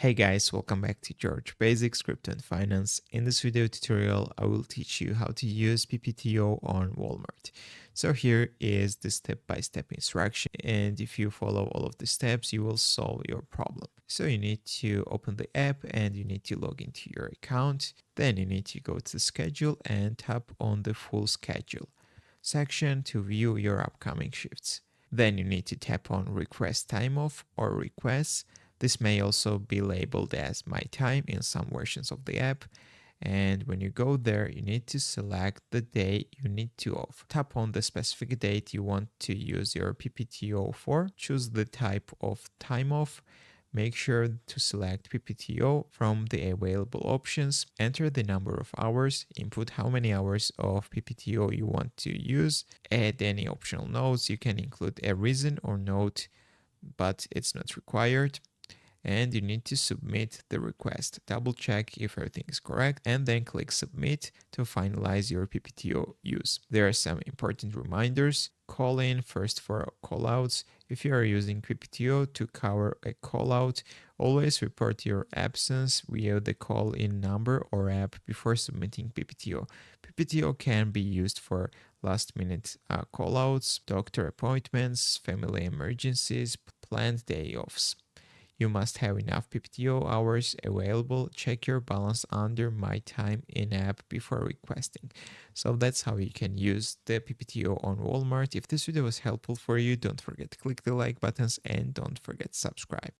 Hey guys, welcome back to George Basics Crypto and Finance. In this video tutorial, I will teach you how to use PPTO on Walmart. So here is the step-by-step instruction, and if you follow all of the steps, you will solve your problem. So you need to open the app and you need to log into your account. Then you need to go to schedule and tap on the full schedule section to view your upcoming shifts. Then you need to tap on request time off or requests. This may also be labeled as my time in some versions of the app. And when you go there, you need to select the day you need to off. Tap on the specific date you want to use your PPTO for. Choose the type of time off. Make sure to select PPTO from the available options. Enter the number of hours. Input how many hours of PPTO you want to use. Add any optional notes. You can include a reason or note, but it's not required. And you need to submit the request. Double check if everything is correct and then click submit to finalize your PPTO use. There are some important reminders. Call in first for callouts. If you are using PPTO to cover a callout, always report your absence via the call in number or app before submitting PPTO. PPTO can be used for last minute callouts, doctor appointments, family emergencies, planned day offs. You must have enough PPTO hours available. Check your balance under My Time in app before requesting. So that's how you can use the PPTO on Walmart. If this video was helpful for you, don't forget to click the like buttons and don't forget to subscribe.